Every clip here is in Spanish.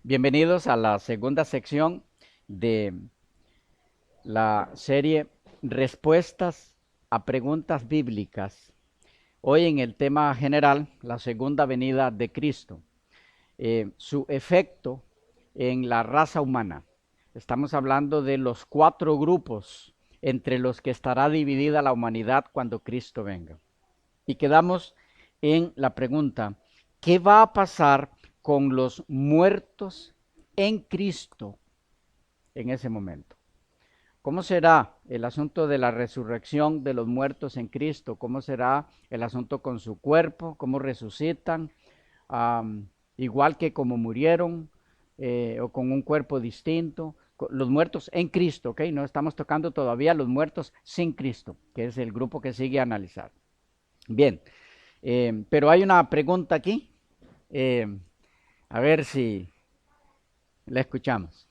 Bienvenidos a la segunda sección de la serie Respuestas a preguntas bíblicas. Hoy en el tema general, la segunda venida de Cristo, su efecto en la raza humana. Estamos hablando de los 4 grupos entre los que estará dividida la humanidad cuando Cristo venga. Y quedamos en la pregunta, ¿qué va a pasar con los muertos en Cristo en ese momento? ¿Cómo será el asunto de la resurrección de los muertos en Cristo? ¿Cómo será el asunto con su cuerpo? ¿Cómo resucitan? Igual que como murieron o con un cuerpo distinto. Los muertos en Cristo, ¿ok? No estamos tocando todavía los muertos sin Cristo, que es el grupo que sigue a analizar. Bien, pero hay una pregunta aquí. eh, a ver si la escuchamos.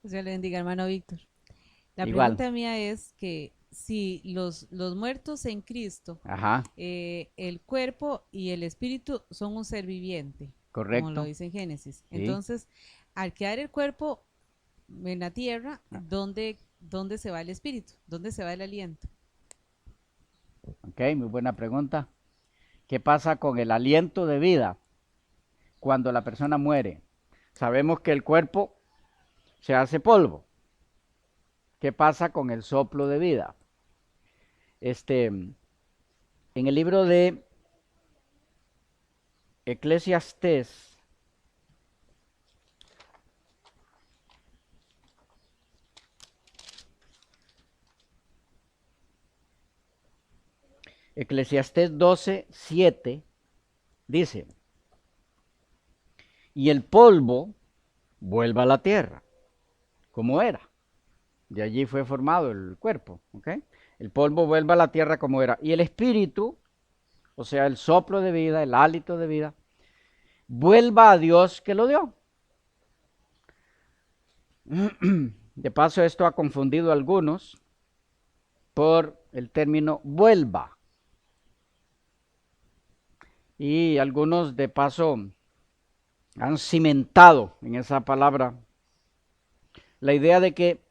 Dios le bendiga, hermano Víctor. La Igual. pregunta mía es que si los muertos en Cristo, Ajá, el cuerpo y el espíritu son un ser viviente, como lo correcto. dice en Génesis. Sí. Entonces, al quedar el cuerpo en la tierra, ¿dónde se va el espíritu? ¿Dónde se va el aliento? Ok, muy buena pregunta. ¿Qué pasa con el aliento de vida cuando la persona muere? Sabemos que el cuerpo se hace polvo. ¿Qué pasa con el soplo de vida? En el libro de Eclesiastés, Eclesiastés 12:7 dice, y el polvo vuelve a la tierra, como era. De allí fue formado el cuerpo, ¿ok? El polvo vuelve a la tierra como era. Y el espíritu, o sea, el soplo de vida, el hálito de vida, vuelva a Dios que lo dio. De paso, esto ha confundido a algunos por el término vuelva. Y algunos de paso han cimentado en esa palabra la idea de que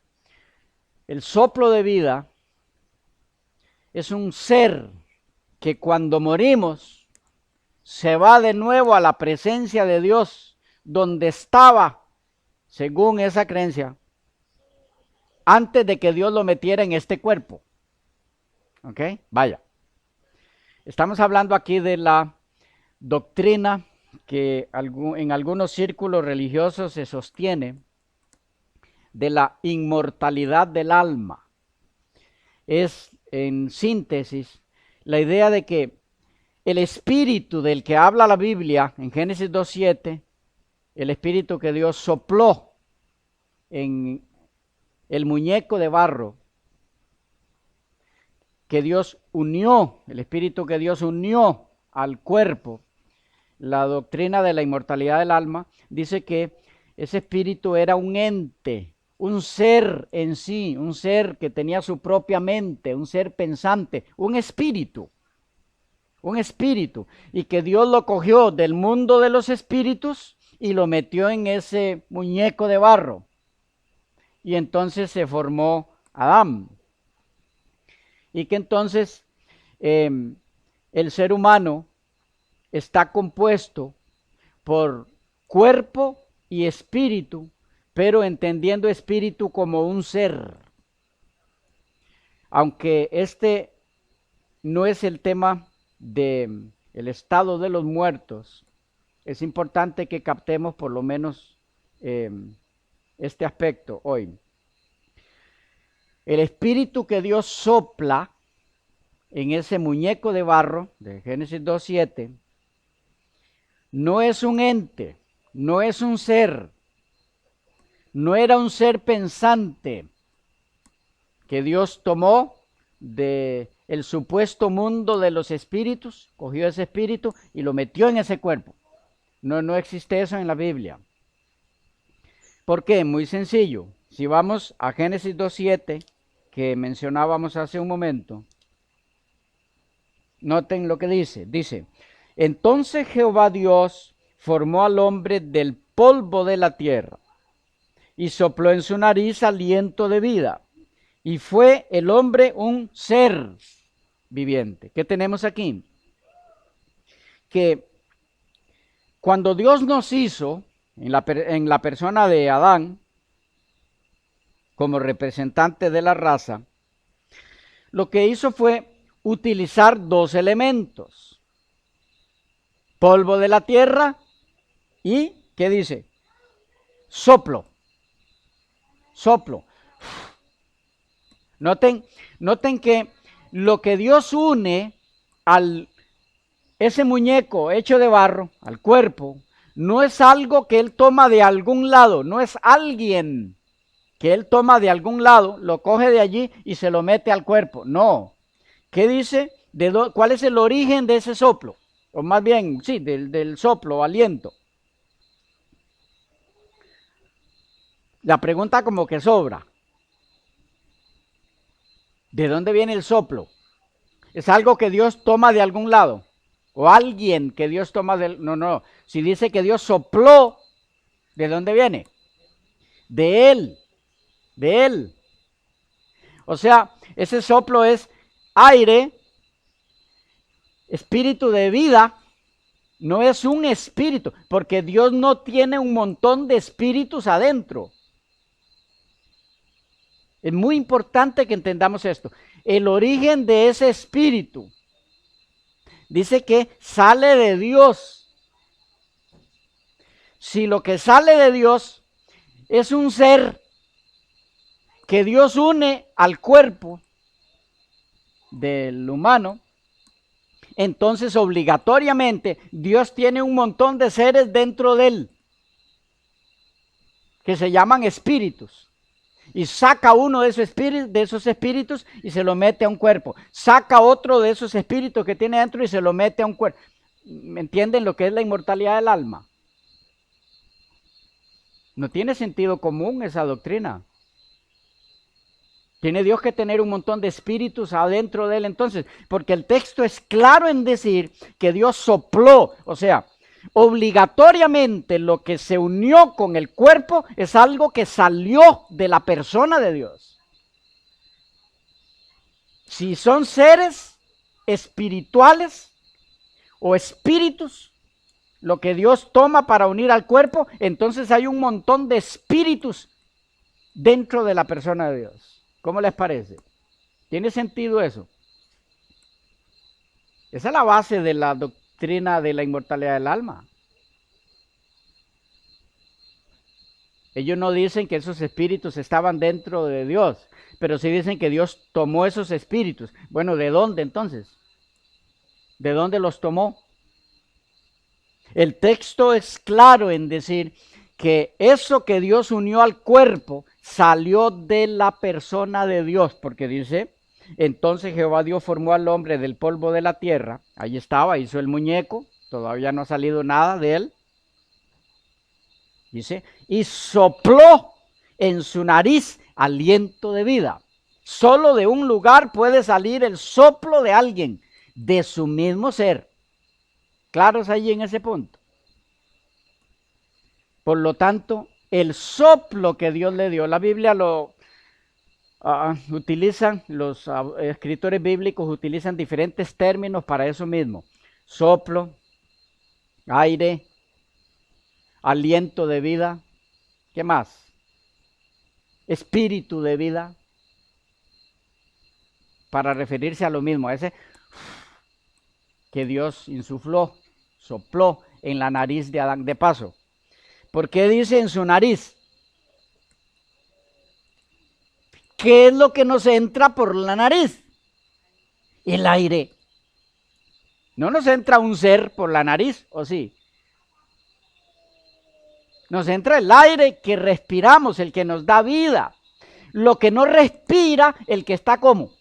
el soplo de vida es un ser que cuando morimos se va de nuevo a la presencia de Dios, donde estaba, según esa creencia, antes de que Dios lo metiera en este cuerpo. ¿Ok? Vaya. Estamos hablando aquí de la doctrina que en algunos círculos religiosos se sostiene de la inmortalidad del alma. Es, en síntesis, la idea de que el espíritu del que habla la Biblia en Génesis 2:7, el espíritu que Dios sopló en el muñeco de barro, que Dios unió, el espíritu que Dios unió al cuerpo, la doctrina de la inmortalidad del alma, dice que ese espíritu era un ente, un ser en sí, un ser que tenía su propia mente, un ser pensante, un espíritu, y que Dios lo cogió del mundo de los espíritus y lo metió en ese muñeco de barro. Y entonces se formó Adán. Y que entonces eh, el ser humano está compuesto por cuerpo y espíritu, pero entendiendo espíritu como un ser. Aunque este no es el tema de el estado de los muertos, es importante que captemos por lo menos eh, este aspecto hoy. El espíritu que Dios sopla en ese muñeco de barro de Génesis 2:7 no es un ente, no es un ser, no era un ser pensante que Dios tomó de el supuesto mundo de los espíritus, cogió ese espíritu y lo metió en ese cuerpo. No, no existe eso en la Biblia. ¿Por qué? Muy sencillo. Si vamos a Génesis 2:7, que mencionábamos hace un momento, noten lo que dice. Dice, entonces Jehová Dios formó al hombre del polvo de la tierra y sopló en su nariz aliento de vida. Y fue el hombre un ser viviente. ¿Qué tenemos aquí? Que cuando Dios nos hizo, en la persona de Adán, como representante de la raza, lo que hizo fue utilizar dos elementos. Polvo de la tierra y, ¿qué dice? Soplo. Soplo. Noten que lo que Dios une al ese muñeco hecho de barro, al cuerpo, no es algo que Él toma de algún lado, no es alguien que Él toma de algún lado, lo coge de allí y se lo mete al cuerpo. No. ¿Qué dice? ¿Cuál es el origen de ese soplo? O más bien, sí, del soplo, aliento. La pregunta como que sobra. ¿De dónde viene el soplo? ¿Es algo que Dios toma de algún lado? ¿O alguien que Dios toma del...? No. Si dice que Dios sopló, ¿de dónde viene? De Él. De Él. O sea, ese soplo es aire, espíritu de vida. No es un espíritu, porque Dios no tiene un montón de espíritus adentro. Es muy importante que entendamos esto. El origen de ese espíritu dice que sale de Dios. Si lo que sale de Dios es un ser que Dios une al cuerpo del humano, entonces obligatoriamente Dios tiene un montón de seres dentro de él que se llaman espíritus. Y saca uno de esos espíritus y se lo mete a un cuerpo. Saca otro de esos espíritus que tiene dentro y se lo mete a un cuerpo. ¿Me entienden lo que es la inmortalidad del alma? No tiene sentido común esa doctrina. Tiene Dios que tener un montón de espíritus adentro de él entonces, porque el texto es claro en decir que Dios sopló, o sea, obligatoriamente lo que se unió con el cuerpo es algo que salió de la persona de Dios. Si son seres espirituales o espíritus, lo que Dios toma para unir al cuerpo, entonces hay un montón de espíritus dentro de la persona de Dios. ¿Cómo les parece? ¿Tiene sentido eso? Esa es la base de la doctrina de la inmortalidad del alma. Ellos no dicen que esos espíritus estaban dentro de Dios, pero sí dicen que Dios tomó esos espíritus. Bueno, ¿de dónde entonces? ¿De dónde los tomó? El texto es claro en decir que eso que Dios unió al cuerpo salió de la persona de Dios, porque dice, entonces Jehová Dios formó al hombre del polvo de la tierra, ahí estaba, hizo el muñeco, todavía no ha salido nada de él, dice, y sopló en su nariz aliento de vida. Solo de un lugar puede salir el soplo de alguien, de su mismo ser. ¿Claros ahí en ese punto? Por lo tanto, el soplo que Dios le dio, la Biblia lo utilizan, los escritores bíblicos utilizan diferentes términos para eso mismo. Soplo, aire, aliento de vida, ¿qué más? Espíritu de vida, para referirse a lo mismo, a ese que Dios insufló, sopló en la nariz de Adán. De paso, ¿por qué dice en su nariz? ¿Qué es lo que nos entra por la nariz? El aire. No nos entra un ser por la nariz, ¿o sí? Nos entra el aire que respiramos, el que nos da vida. Lo que no respira, el que está como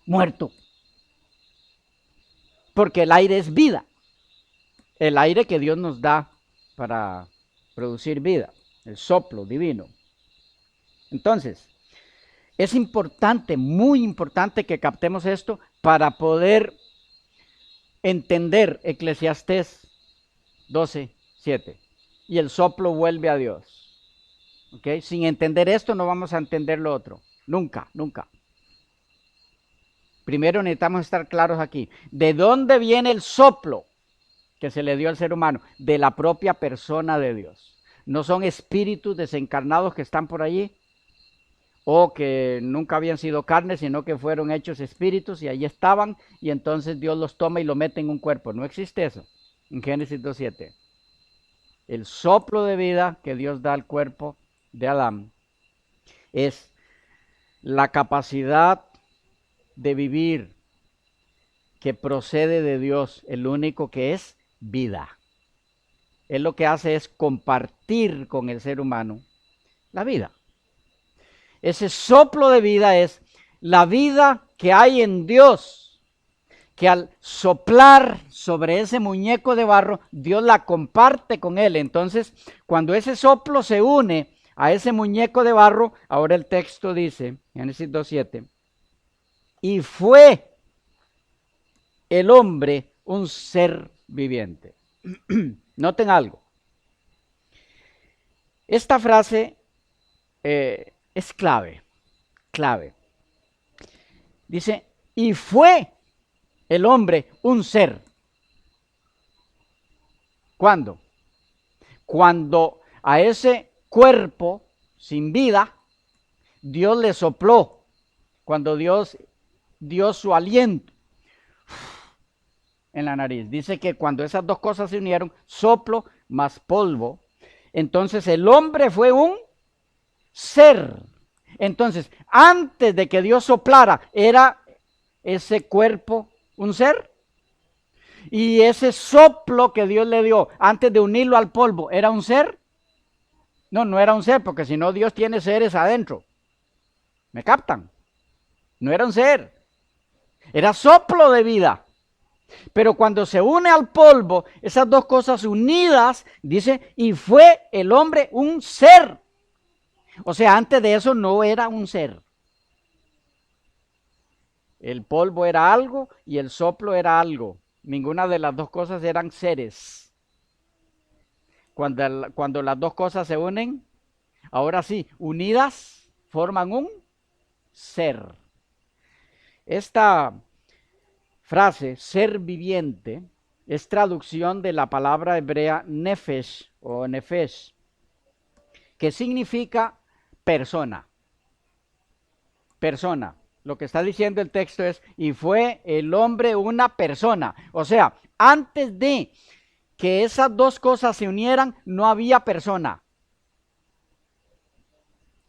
muerto. Porque el aire es vida. El aire que Dios nos da para producir vida. El soplo divino. Entonces, es importante, muy importante que captemos esto para poder entender Eclesiastés 12:7. y el soplo vuelve a Dios. ¿Ok? Sin entender esto no vamos a entender lo otro. Nunca, nunca. Primero necesitamos estar claros aquí. ¿De dónde viene el soplo que se le dio al ser humano? De la propia persona de Dios. No son espíritus desencarnados que están por allí o que nunca habían sido carne, sino que fueron hechos espíritus y allí estaban y entonces Dios los toma y lo mete en un cuerpo. No existe eso en Génesis 2:7. El soplo de vida que Dios da al cuerpo de Adán es la capacidad de vivir que procede de Dios, el único que es vida. Él lo que hace es compartir con el ser humano la vida. Ese soplo de vida es la vida que hay en Dios, que al soplar sobre ese muñeco de barro, Dios la comparte con él. Entonces, cuando ese soplo se une a ese muñeco de barro, ahora el texto dice, Génesis 2:7, y fue el hombre un ser viviente. Noten algo. Esta frase es clave. Dice, y fue el hombre un ser. ¿Cuándo? Cuando a ese cuerpo sin vida, Dios le sopló. Cuando Dios dio su aliento en la nariz. Dice que cuando esas dos cosas se unieron, soplo más polvo, entonces el hombre fue un ser. Entonces, antes de que Dios soplara, ¿era ese cuerpo un ser? Y ese soplo que Dios le dio antes de unirlo al polvo, ¿era un ser? No, no era un ser, porque si no Dios tiene seres adentro. ¿Me captan? No era un ser. Era soplo de vida. Pero cuando se une al polvo, esas dos cosas unidas, dice, y fue el hombre un ser. O sea, antes de eso no era un ser. El polvo era algo y el soplo era algo. Ninguna de las dos cosas eran seres. Cuando las dos cosas se unen, ahora sí, unidas, forman un ser. Esta frase, ser viviente, es traducción de la palabra hebrea nefesh o nefesh, que significa persona. Persona. Lo que está diciendo el texto es, y fue el hombre una persona. O sea, antes de que esas dos cosas se unieran, no había persona.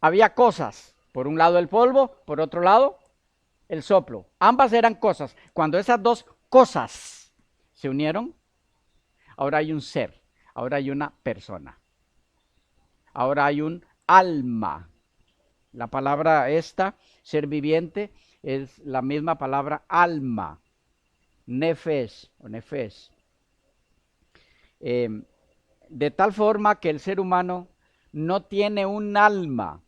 Había cosas. Por un lado el polvo, por otro lado el soplo. Ambas eran cosas. Cuando esas dos cosas se unieron, ahora hay un ser, ahora hay una persona, ahora hay un alma. La palabra esta, ser viviente, es la misma palabra alma, nefesh o nefesh. De tal forma que el ser humano no tiene un alma,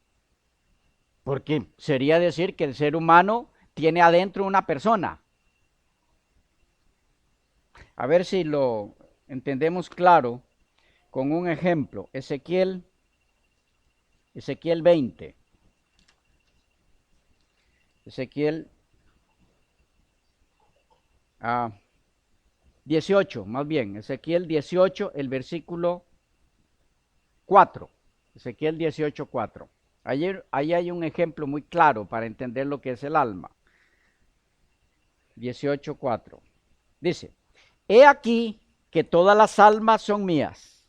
porque sería decir que el ser humano tiene adentro una persona. A ver si lo entendemos claro con un ejemplo. Ezequiel 20. Ezequiel 18, más bien. Ezequiel 18, el versículo 4. Ezequiel 18, 4. Ahí hay un ejemplo muy claro para entender lo que es el alma. 18, 4. Dice, he aquí que todas las almas son mías,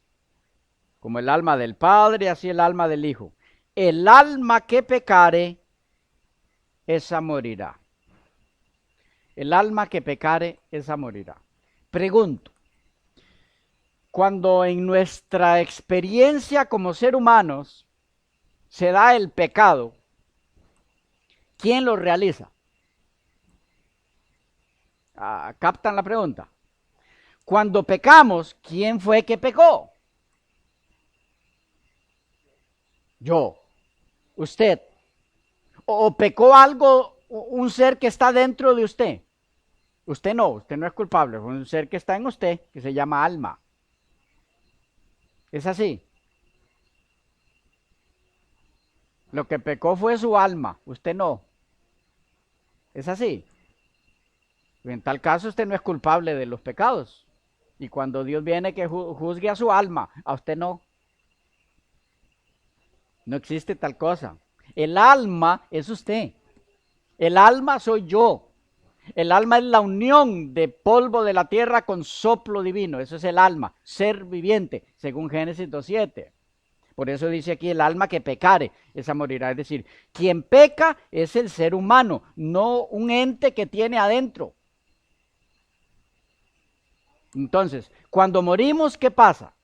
como el alma del Padre, así el alma del Hijo. El alma que pecare, esa morirá. El alma que pecare, esa morirá. Pregunto, cuando en nuestra experiencia como ser humanos se da el pecado, ¿quién lo realiza? ¿Captan la pregunta? Cuando pecamos, ¿quién fue que pecó? Yo, usted. ¿O pecó algo, un ser que está dentro de usted? Usted no es culpable, es un ser que está en usted, que se llama alma. ¿Es así? Lo que pecó fue su alma, usted no. ¿Es así? En tal caso usted no es culpable de los pecados. Y cuando Dios viene que juzgue a su alma, a usted no. No existe tal cosa. El alma es usted. El alma soy yo. El alma es la unión de polvo de la tierra con soplo divino. Eso es el alma, ser viviente, según Génesis 2:7. Por eso dice aquí el alma que pecare, esa morirá. Es decir, quien peca es el ser humano, no un ente que tiene adentro. Entonces, cuando morimos, ¿qué pasa?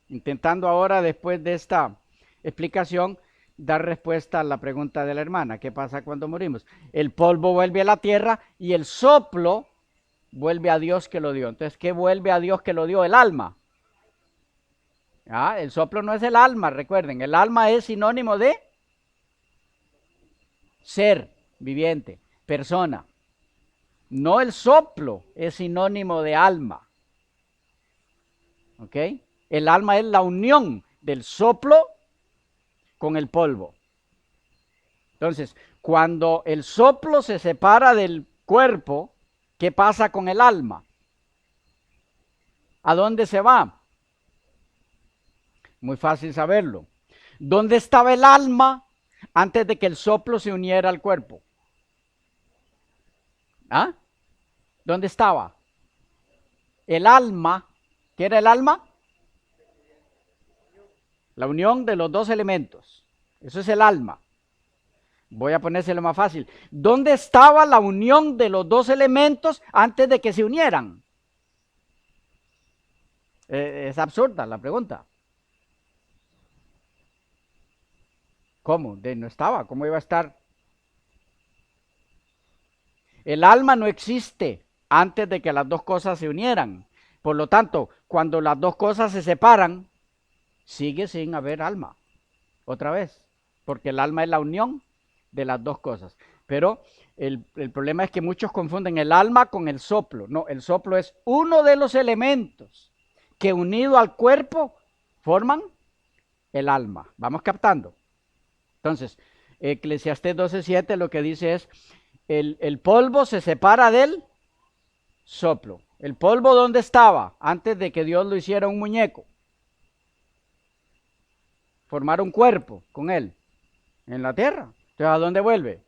Intentando ahora, después de esta explicación, dar respuesta a la pregunta de la hermana. ¿Qué pasa cuando morimos? El polvo vuelve a la tierra y el soplo vuelve a Dios que lo dio. Entonces, ¿qué vuelve a Dios que lo dio? El alma. El soplo no es el alma, recuerden. El alma es sinónimo de ser viviente, persona. No el soplo es sinónimo de alma. ¿Ok? El alma es la unión del soplo con el polvo. Entonces, cuando el soplo se separa del cuerpo, ¿qué pasa con el alma? ¿A dónde se va? Muy fácil saberlo. ¿Dónde estaba el alma antes de que el soplo se uniera al cuerpo? ¿Ah? ¿Dónde estaba? El alma, ¿qué era el alma? La unión de los dos elementos. Eso es el alma. Voy a ponérselo más fácil. ¿Dónde estaba la unión de los dos elementos antes de que se unieran? Es absurda la pregunta. ¿Cómo? No estaba. ¿Cómo iba a estar? El alma no existe antes de que las dos cosas se unieran. Por lo tanto, cuando las dos cosas se separan, sigue sin haber alma. Otra vez. Porque el alma es la unión de las dos cosas. Pero el problema es que muchos confunden el alma con el soplo. No, el soplo es uno de los elementos que unido al cuerpo forman el alma. ¿Vamos captando? Entonces, Eclesiastés 12:7 lo que dice es, el polvo se separa del soplo. ¿El polvo dónde estaba? Antes de que Dios lo hiciera un muñeco. Formar un cuerpo con él. En la tierra. Entonces, ¿a dónde vuelve?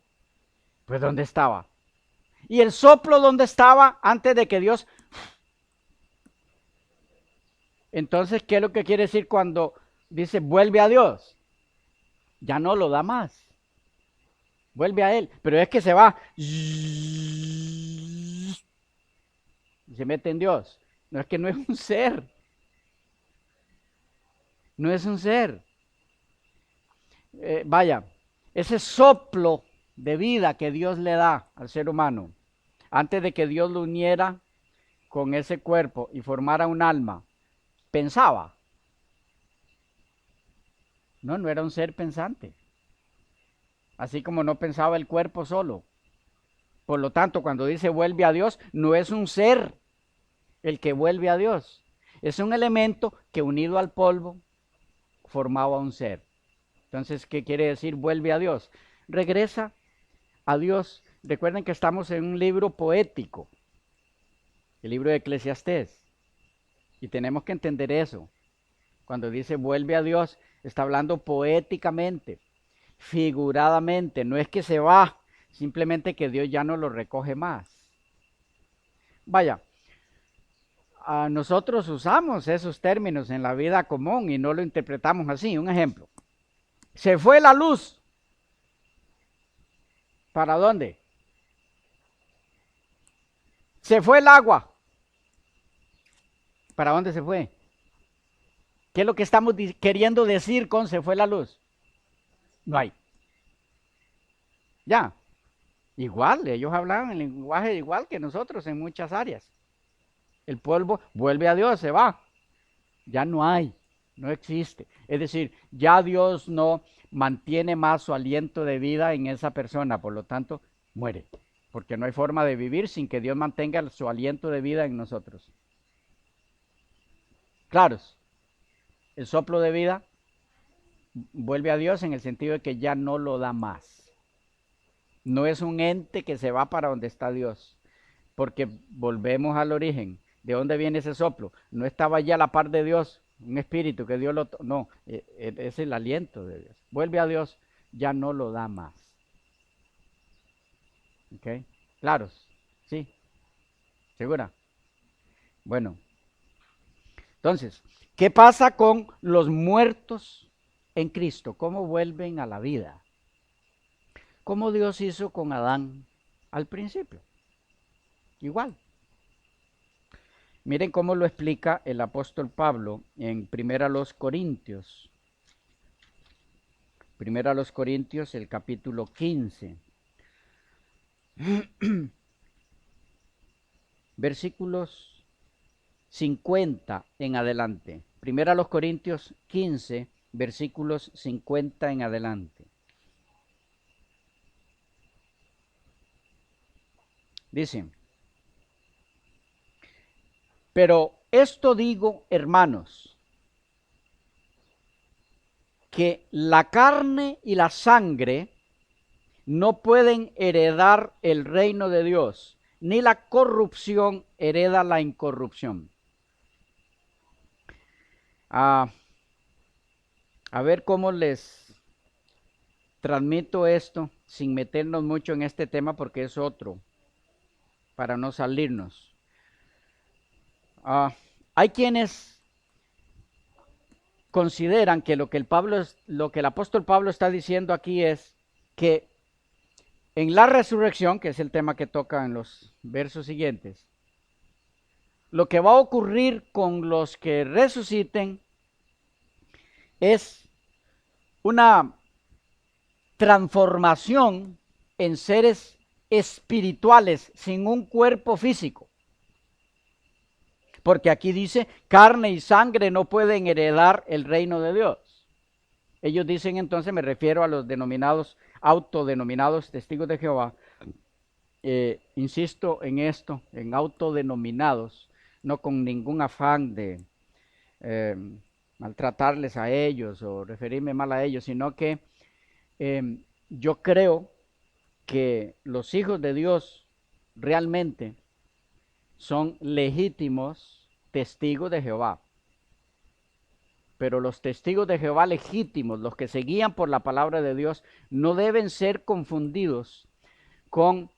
Pues ¿dónde estaba? ¿Y el soplo dónde estaba antes de que Dios... Entonces, ¿qué es lo que quiere decir cuando dice vuelve a Dios? Ya no lo da más. Vuelve a Él. Pero es que se va. Y se mete en Dios. No es que no es un ser. No es un ser. Vaya, ese soplo de vida que Dios le da al ser humano, antes de que Dios lo uniera con ese cuerpo y formara un alma, pensaba. No, no era un ser pensante. Así como no pensaba el cuerpo solo. Por lo tanto, cuando dice vuelve a Dios, no es un ser el que vuelve a Dios. Es un elemento que unido al polvo formaba un ser. Entonces, ¿qué quiere decir vuelve a Dios? Regresa a Dios. Recuerden que estamos en un libro poético, el libro de Eclesiastés. Y tenemos que entender eso. Cuando dice vuelve a Dios, está hablando poéticamente, figuradamente. No es que se va, simplemente que Dios ya no lo recoge más. Vaya, nosotros usamos esos términos en la vida común y no lo interpretamos así. Un ejemplo. Se fue la luz. ¿Para dónde? Se fue el agua. ¿Para dónde se fue? ¿Qué es lo que estamos queriendo decir con se fue la luz? No hay. Ya. Igual, ellos hablaban el lenguaje igual que nosotros en muchas áreas. El polvo vuelve a Dios, se va. Ya no hay, no existe. Es decir, ya Dios no mantiene más su aliento de vida en esa persona, por lo tanto, muere. Porque no hay forma de vivir sin que Dios mantenga su aliento de vida en nosotros. claros. El soplo de vida vuelve a Dios en el sentido de que ya no lo da más. No es un ente que se va para donde está Dios, porque volvemos al origen. ¿De dónde viene ese soplo? No estaba ya a la par de Dios, un espíritu que Dios no, es el aliento de Dios. Vuelve a Dios, ya no lo da más. ¿Ok? ¿Claros? ¿Sí? ¿Segura? Bueno, entonces, ¿qué pasa con los muertos en Cristo? ¿Cómo vuelven a la vida? Como Dios hizo con Adán al principio. Igual. Miren cómo lo explica el apóstol Pablo en Primera a los Corintios. Primera a los Corintios, el capítulo 15. Versículos 50 en adelante. Primera a los Corintios 15, versículos 50 en adelante. Dice: pero esto digo, hermanos, que la carne y la sangre no pueden heredar el reino de Dios, ni la corrupción hereda la incorrupción. A ver cómo les transmito esto sin meternos mucho en este tema, porque es otro, para no salirnos. Hay quienes consideran que lo que el apóstol Pablo está diciendo aquí es que en la resurrección, que es el tema que toca en los versos siguientes, lo que va a ocurrir con los que resuciten es una transformación en seres espirituales sin un cuerpo físico. Porque aquí dice, carne y sangre no pueden heredar el reino de Dios. Ellos dicen entonces, me refiero a los autodenominados testigos de Jehová. Insisto en esto, en autodenominados, no con ningún afán de maltratarles a ellos o referirme mal a ellos, sino que yo creo que los hijos de Dios realmente son legítimos testigos de Jehová. Pero los testigos de Jehová legítimos, los que se guían por la palabra de Dios, no deben ser confundidos con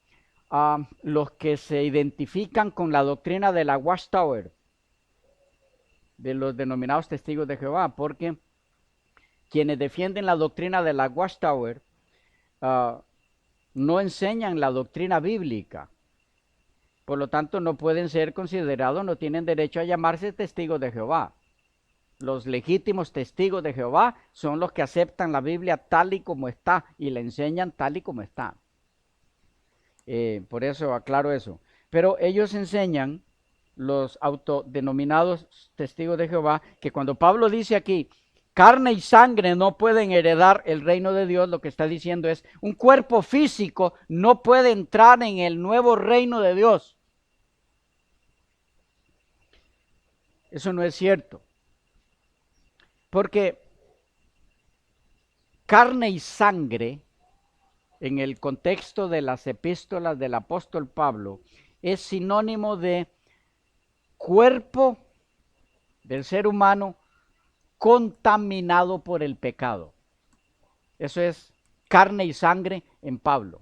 los que se identifican con la doctrina de la Watchtower, de los denominados testigos de Jehová, porque quienes defienden la doctrina de la Watchtower no enseñan la doctrina bíblica. Por lo tanto, no pueden ser considerados, no tienen derecho a llamarse testigos de Jehová. Los legítimos testigos de Jehová son los que aceptan la Biblia tal y como está y la enseñan tal y como está. Por eso aclaro eso. Pero ellos enseñan, los autodenominados testigos de Jehová, que cuando Pablo dice aquí, carne y sangre no pueden heredar el reino de Dios, lo que está diciendo es, un cuerpo físico no puede entrar en el nuevo reino de Dios. Eso no es cierto. Porque carne y sangre, en el contexto de las epístolas del apóstol Pablo, es sinónimo de cuerpo del ser humano contaminado por el pecado. Eso es carne y sangre en Pablo.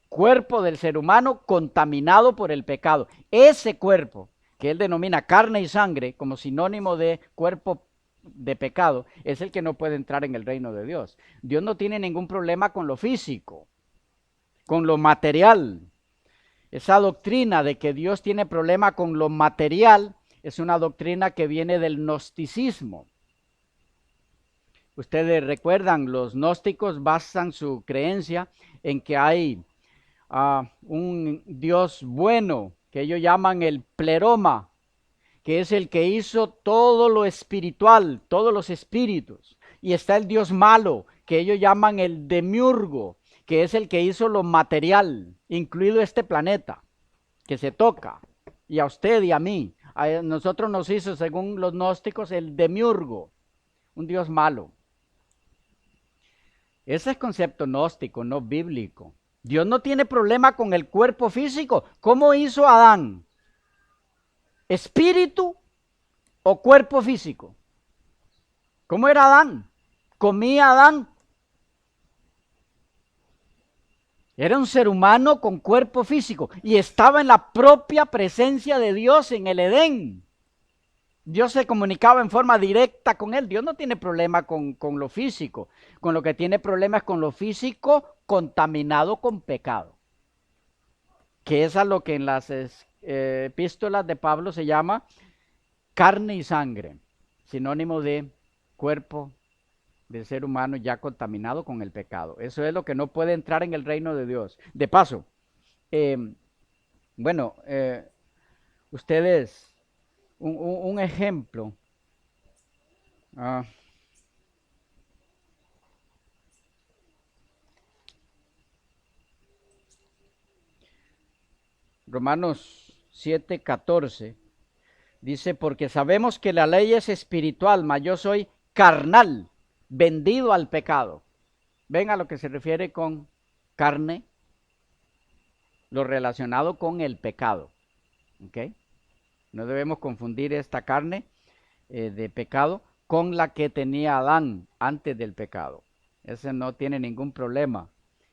Cuerpo del ser humano contaminado por el pecado. Ese cuerpo que él denomina carne y sangre como sinónimo de cuerpo de pecado, es el que no puede entrar en el reino de Dios. Dios no tiene ningún problema con lo físico, con lo material. Esa doctrina de que Dios tiene problema con lo material es una doctrina que viene del gnosticismo. Ustedes recuerdan, los gnósticos basan su creencia en que hay un Dios bueno, que ellos llaman el pleroma, que es el que hizo todo lo espiritual, todos los espíritus. Y está el Dios malo, que ellos llaman el demiurgo, que es el que hizo lo material, incluido este planeta, que se toca, y a usted y a mí. A nosotros nos hizo, según los gnósticos, el demiurgo, un Dios malo. Ese es concepto gnóstico, no bíblico. Dios no tiene problema con el cuerpo físico. ¿Cómo hizo Adán? ¿Espíritu o cuerpo físico? ¿Cómo era Adán? ¿Comía Adán? Era un ser humano con cuerpo físico y estaba en la propia presencia de Dios en el Edén. Dios se comunicaba en forma directa con él. Dios no tiene problema con lo físico. Con lo que tiene problema es con lo físico contaminado con pecado. Que es a lo que en las epístolas de Pablo se llama carne y sangre. Sinónimo de cuerpo del ser humano ya contaminado con el pecado. Eso es lo que no puede entrar en el reino de Dios. De paso, eh, bueno, ustedes, un ejemplo. ah, Romanos 7:14 dice, porque sabemos que la ley es espiritual, mas yo soy carnal, vendido al pecado. Ven a lo que se refiere con carne, lo relacionado con el pecado. ¿Ok? No debemos confundir esta carne de pecado con la que tenía Adán antes del pecado. Ese no tiene ningún problema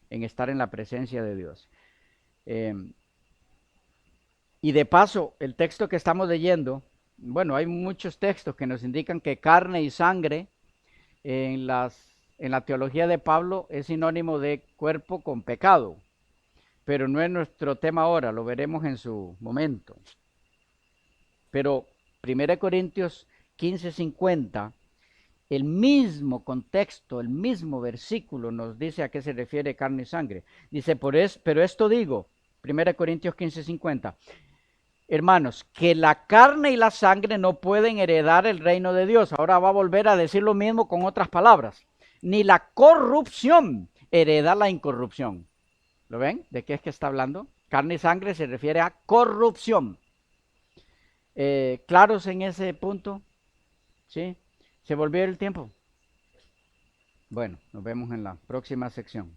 en estar en la presencia de Dios. Y de paso, el texto que estamos leyendo, bueno, hay muchos textos que nos indican que carne y sangre en la teología de Pablo es sinónimo de cuerpo con pecado, pero no es nuestro tema ahora, lo veremos en su momento. Pero 1 Corintios 15:50, el mismo contexto, el mismo versículo nos dice a qué se refiere carne y sangre. Dice, pero esto digo, 1 Corintios 15:50, hermanos, que la carne y la sangre no pueden heredar el reino de Dios. Ahora va a volver a decir lo mismo con otras palabras. Ni la corrupción hereda la incorrupción. ¿Lo ven? ¿De qué es que está hablando? Carne y sangre se refiere a corrupción. ¿Claros en ese punto? ¿Sí? ¿Se volvió el tiempo? Bueno, nos vemos en la próxima sección.